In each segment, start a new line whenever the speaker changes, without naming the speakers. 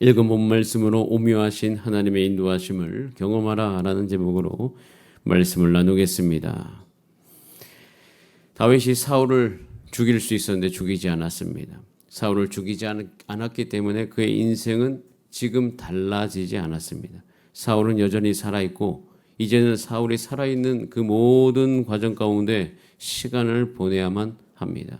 읽은 본 말씀으로 오묘하신 하나님의 인도하심을 경험하라 라는 제목으로 말씀을 나누겠습니다. 다윗이 사울을 죽일 수 있었는데 죽이지 않았습니다. 사울을 죽이지 않았기 때문에 그의 인생은 지금 달라지지 않았습니다. 사울은 여전히 살아있고 이제는 사울이 살아있는 그 모든 과정 가운데 시간을 보내야만 합니다.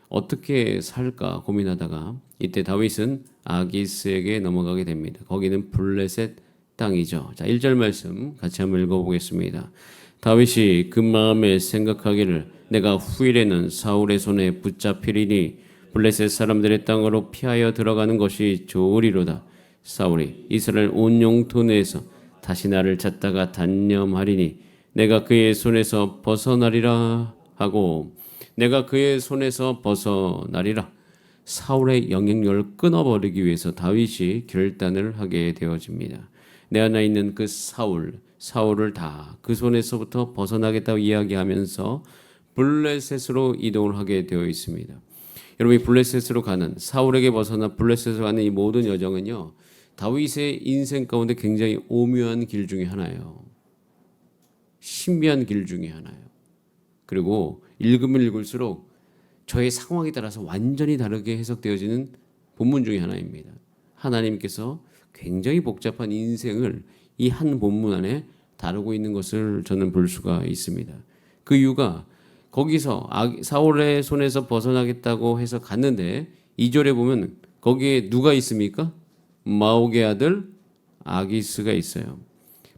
어떻게 살까 고민하다가 이때 다윗은 아기스에게 넘어가게 됩니다. 거기는 블레셋 땅이죠. 자, 1절 말씀 같이 한번 읽어보겠습니다. 다윗이 그 마음에 생각하기를 내가 후일에는 사울의 손에 붙잡히리니 블레셋 사람들의 땅으로 피하여 들어가는 것이 좋으리로다. 사울이 이스라엘 온 영토 내에서 다시 나를 찾다가 단념하리니 내가 그의 손에서 벗어나리라 하고 내가 그의 손에서 벗어나리라. 사울의 영향력을 끊어버리기 위해서 다윗이 결단을 하게 되어집니다. 내 안에 있는 그 사울을 다 그 손에서부터 벗어나겠다고 이야기하면서 블레셋으로 이동을 하게 되어 있습니다. 여러분, 이 블레셋으로 가는 사울에게 벗어나 블레셋으로 가는 이 모든 여정은요, 다윗의 인생 가운데 굉장히 오묘한 길 중에 하나예요. 신비한 길 중에 하나예요. 그리고 읽으면 읽을수록 저의 상황에 따라서 완전히 다르게 해석되어지는 본문 중에 하나입니다. 하나님께서 굉장히 복잡한 인생을 이 한 본문 안에 다루고 있는 것을 저는 볼 수가 있습니다. 그 이유가 거기서 사울의 손에서 벗어나겠다고 해서 갔는데 2절에 보면 거기에 누가 있습니까? 마옥의 아들 아기스가 있어요.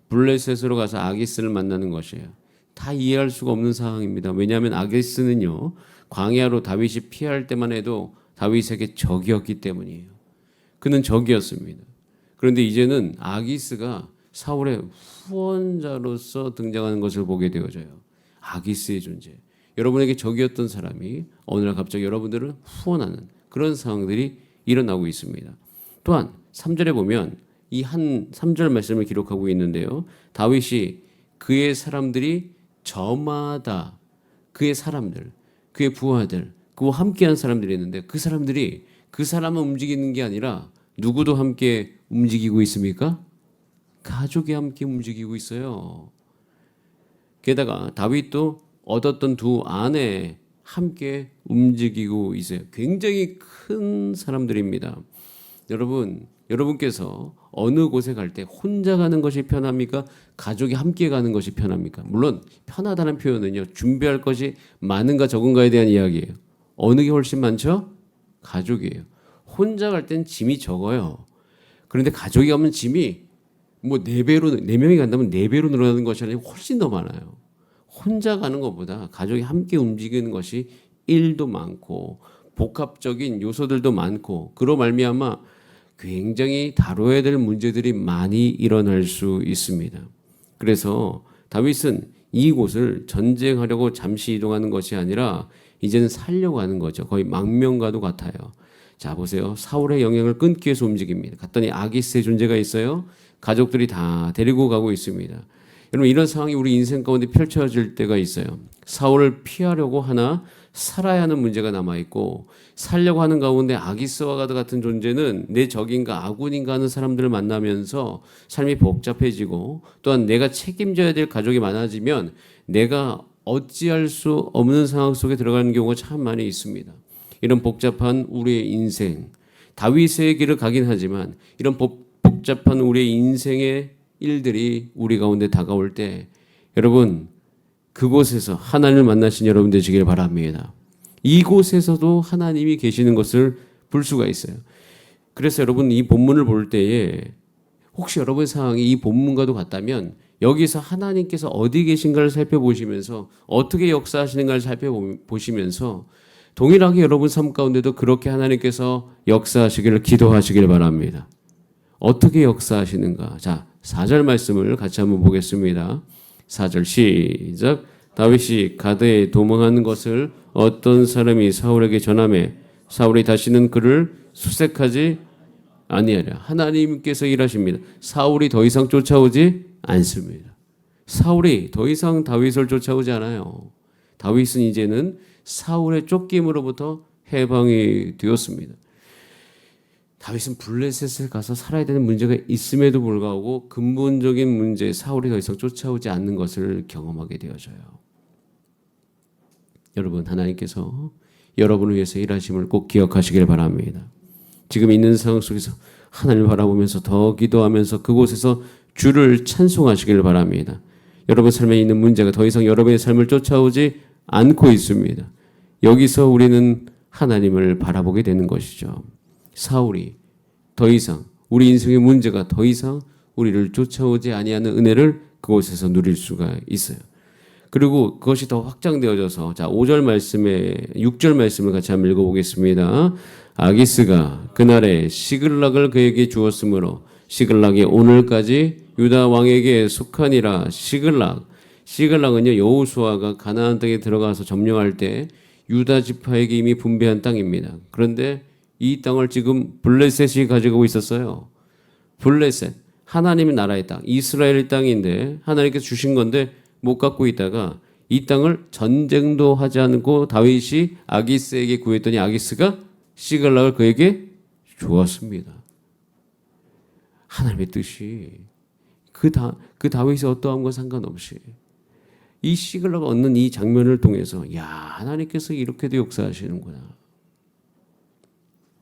블레셋으로 가서 아기스를 만나는 것이에요. 다 이해할 수가 없는 상황입니다. 왜냐하면 아기스는요, 광야로 다윗이 피할 때만 해도 다윗에게 적이었기 때문이에요. 그는 적이었습니다. 그런데 이제는 아기스가 사울의 후원자로서 등장하는 것을 보게 되어져요. 아기스의 존재. 여러분에게 적이었던 사람이 어느 날 갑자기 여러분들을 후원하는 그런 상황들이 일어나고 있습니다. 또한 3절에 보면 이 한 3절 말씀을 기록하고 있는데요. 다윗이 그의 사람들이 저마다 그의 사람들, 그의 부하들, 그와 함께한 사람들이 있는데 그 사람들이 그 사람만 움직이는 게 아니라 누구도 함께 움직이고 있습니까? 가족이 함께 움직이고 있어요. 게다가 다윗도 얻었던 두 아내 함께 움직이고 있어요. 굉장히 큰 사람들입니다. 여러분께서 어느 곳에 갈 때 혼자 가는 것이 편합니까? 가족이 함께 가는 것이 편합니까? 물론 편하다는 표현은요, 준비할 것이 많은가 적은가에 대한 이야기예요. 어느 게 훨씬 많죠? 가족이에요. 혼자 갈 땐 짐이 적어요. 그런데 가족이 가면 짐이 뭐 4배로, 4명이 간다면 4배로 늘어나는 것이 아니라 훨씬 더 많아요. 혼자 가는 것보다 가족이 함께 움직이는 것이 일도 많고 복합적인 요소들도 많고 그로 말미암아 굉장히 다뤄야 될 문제들이 많이 일어날 수 있습니다. 그래서 다윗은 이곳을 전쟁하려고 잠시 이동하는 것이 아니라 이제는 살려고 하는 거죠. 거의 망명과도 같아요. 자, 보세요. 사울의 영향을 끊기 위해서 움직입니다. 갔더니 아기스의 존재가 있어요. 가족들이 다 데리고 가고 있습니다. 여러분, 이런 상황이 우리 인생 가운데 펼쳐질 때가 있어요. 사울을 피하려고 하나 살아야 하는 문제가 남아있고 살려고 하는 가운데 아기스와 같은 존재는 내 적인가 아군인가 하는 사람들을 만나면서 삶이 복잡해지고 또한 내가 책임져야 될 가족이 많아지면 내가 어찌할 수 없는 상황 속에 들어가는 경우가 참 많이 있습니다. 이런 복잡한 우리의 인생, 다윗의 길을 가긴 하지만 이런 복잡한 우리의 인생의 일들이 우리 가운데 다가올 때 여러분, 그곳에서 하나님을 만나신 여러분 되시길 바랍니다. 이곳에서도 하나님이 계시는 것을 볼 수가 있어요. 그래서 여러분, 이 본문을 볼 때에 혹시 여러분의 상황이 이 본문과도 같다면 여기서 하나님께서 어디 계신가를 살펴보시면서 어떻게 역사하시는가를 살펴보시면서 동일하게 여러분 삶 가운데도 그렇게 하나님께서 역사하시기를 기도하시길 바랍니다. 어떻게 역사하시는가? 자, 4절 말씀을 같이 한번 보겠습니다. 4절 시작. 다윗이 가드에 도망하는 것을 어떤 사람이 사울에게 전하매 사울이 다시는 그를 수색하지 아니하랴. 하나님께서 일하십니다. 사울이 더 이상 쫓아오지 않습니다. 사울이 더 이상 다윗을 쫓아오지 않아요. 다윗은 이제는 사울의 쫓김으로부터 해방이 되었습니다. 다윗은 블레셋에 가서 살아야 되는 문제가 있음에도 불구하고 근본적인 문제, 사울이 더 이상 쫓아오지 않는 것을 경험하게 되어져요. 여러분, 하나님께서 여러분을 위해서 일하심을 꼭 기억하시길 바랍니다. 지금 있는 상황 속에서 하나님을 바라보면서 더 기도하면서 그곳에서 주를 찬송하시길 바랍니다. 여러분 삶에 있는 문제가 더 이상 여러분의 삶을 쫓아오지 않고 있습니다. 여기서 우리는 하나님을 바라보게 되는 것이죠. 사울이 더 이상 우리 인생의 문제가 더 이상 우리를 쫓아오지 아니하는 은혜를 그곳에서 누릴 수가 있어요. 그리고 그것이 더 확장되어져서 자 5절 말씀에 6절 말씀을 같이 한번 읽어보겠습니다. 아기스가 그날에 시글락을 그에게 주었으므로 시글락이 오늘까지 유다 왕에게 속하니라. 시글락은요 여호수아가 가나안 땅에 들어가서 점령할 때 유다 지파에게 이미 분배한 땅입니다. 그런데 이 땅을 지금 블레셋이 가지고 있었어요. 블레셋, 하나님의 나라의 땅, 이스라엘 땅인데 하나님께서 주신 건데 못 갖고 있다가 이 땅을 전쟁도 하지 않고 다윗이 아기스에게 구했더니 아기스가 시글락을 그에게 주었습니다. 하나님의 뜻이 그 다윗의 어떠함과 상관없이 이 시글락을 얻는 이 장면을 통해서 야 하나님께서 이렇게도 역사하시는구나.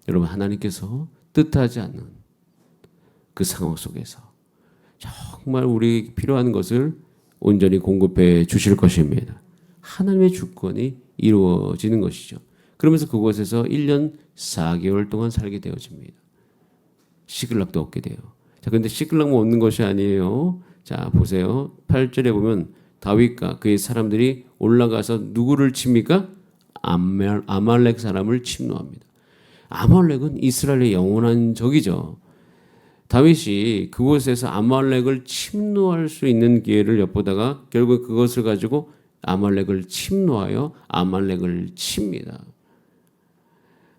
여러분 하나님께서 뜻하지 않는 그 상황 속에서 정말 우리에게 필요한 것을 온전히 공급해 주실 것입니다. 하나님의 주권이 이루어지는 것이죠. 그러면서 그곳에서 1년 4개월 동안 살게 되어집니다. 시글락도 얻게 돼요. 자, 그런데 시글락만 얻는 것이 아니에요. 자, 보세요. 8절에 보면 다윗과 그의 사람들이 올라가서 누구를 칩니까? 아말렉 사람을 침노합니다. 아말렉은 이스라엘의 영원한 적이죠. 다윗이 그곳에서 아말렉을 침노할 수 있는 기회를 엿보다가 결국 그것을 가지고 아말렉을 침노하여 아말렉을 칩니다.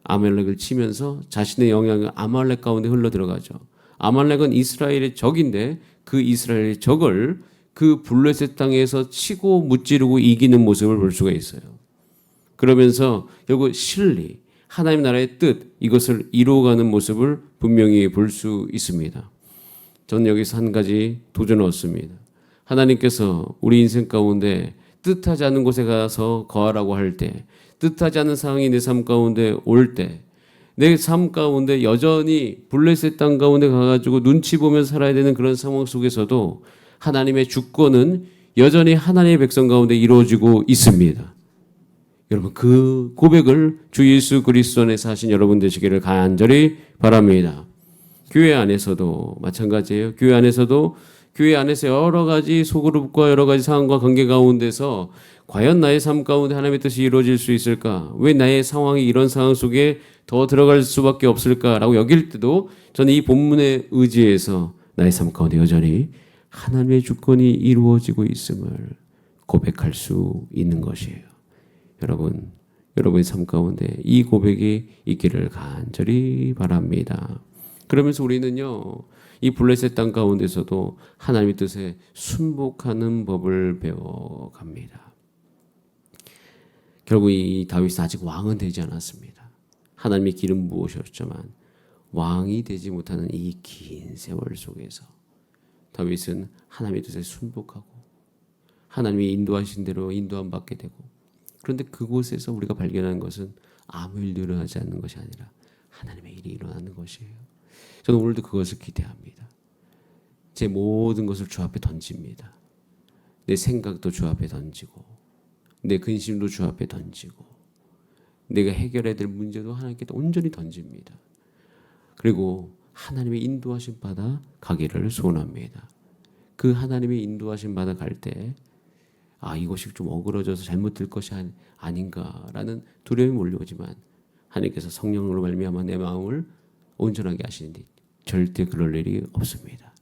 아말렉을 치면서 자신의 영향이 아말렉 가운데 흘러 들어가죠. 아말렉은 이스라엘의 적인데 그 이스라엘의 적을 그 블레셋 땅에서 치고 무찌르고 이기는 모습을 볼 수가 있어요. 그러면서 결국 진리, 하나님 나라의 뜻 이것을 이루어가는 모습을 분명히 볼 수 있습니다. 저는 여기서 한 가지 도전을 얻습니다. 하나님께서 우리 인생 가운데 뜻하지 않은 곳에 가서 거하라고 할 때, 뜻하지 않은 상황이 내 삶 가운데 올 때, 내 삶 가운데 여전히 블레셋 땅 가운데 가가지고 눈치 보면서 살아야 되는 그런 상황 속에서도 하나님의 주권은 여전히 하나님의 백성 가운데 이루어지고 있습니다. 여러분 그 고백을 주 예수 그리스도 안에서 하신 여러분 되시기를 간절히 바랍니다. 교회 안에서도 마찬가지예요. 교회 안에서 여러 가지 소그룹과 여러 가지 상황과 관계 가운데서 과연 나의 삶 가운데 하나님의 뜻이 이루어질 수 있을까? 왜 나의 상황이 이런 상황 속에 더 들어갈 수밖에 없을까라고 여길 때도 저는 이 본문에 의지해서 나의 삶 가운데 여전히 하나님의 주권이 이루어지고 있음을 고백할 수 있는 것이에요. 여러분의 삶 가운데 이 고백이 있기를 간절히 바랍니다. 그러면서 우리는요, 이 블레셋 땅 가운데서도 하나님의 뜻에 순복하는 법을 배워갑니다. 결국 이 다윗은 아직 왕은 되지 않았습니다. 하나님의 기름 부으셨지만 왕이 되지 못하는 이 긴 세월 속에서 다윗은 하나님의 뜻에 순복하고 하나님이 인도하신 대로 인도함 받게 되고, 그런데 그곳에서 우리가 발견하는 것은 아무 일도 일어나지 않는 것이 아니라 하나님의 일이 일어나는 것이에요. 저는 오늘도 그것을 기대합니다. 제 모든 것을 주 앞에 던집니다. 내 생각도 주 앞에 던지고, 내 근심도 주 앞에 던지고, 내가 해결해야 될 문제도 하나님께 온전히 던집니다. 그리고 하나님의 인도하심 받아 가기를 소원합니다. 그 하나님의 인도하심 받아 갈 때 이것이 좀 어그러져서 잘못될 것이 아닌가라는 두려움이 몰려오지만 하나님께서 성령으로 말미암아 내 마음을 온전하게 하시는데 절대 그럴 일이 없습니다.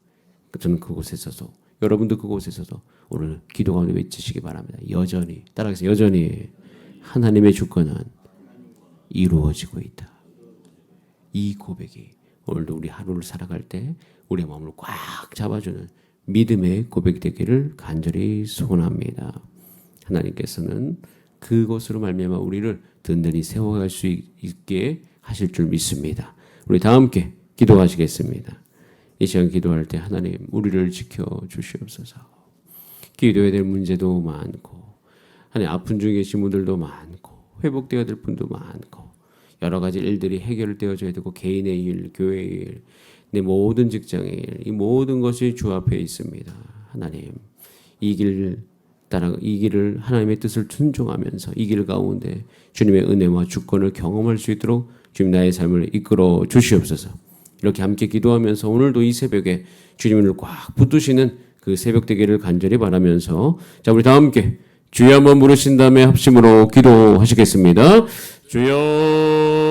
저는 그곳에서도, 여러분도 그곳에서도 오늘 기도 가운데 외치시기 바랍니다. 여전히, 따라해서 여전히 하나님의 주권은 이루어지고 있다. 이 고백이 오늘도 우리 하루를 살아갈 때 우리의 마음을 꽉 잡아주는 믿음의 고백이 되기를 간절히 소원합니다. 하나님께서는 그것으로 말미암아 우리를 든든히 세워갈 수 있게 하실 줄 믿습니다. 우리 다 함께 기도하시겠습니다. 이 시간 기도할 때 하나님 우리를 지켜 주시옵소서. 기도해야 될 문제도 많고 하나님 아픈 중에 계신 분들도 많고 회복되어야 될 분도 많고 여러 가지 일들이 해결되어져야 되고 개인의 일, 교회의 일, 내 모든 직장의 일, 이 모든 것이 주 앞에 있습니다. 하나님 이 길을 하나님의 뜻을 순종하면서 이 길 가운데 주님의 은혜와 주권을 경험할 수 있도록 주님 나의 삶을 이끌어 주시옵소서. 이렇게 함께 기도하면서 오늘도 이 새벽에 주님을 꽉 붙드시는 그 새벽 되기를 간절히 바라면서 자 우리 다 함께 주여 한번 부르신 다음에 합심으로 기도하시겠습니다. 주여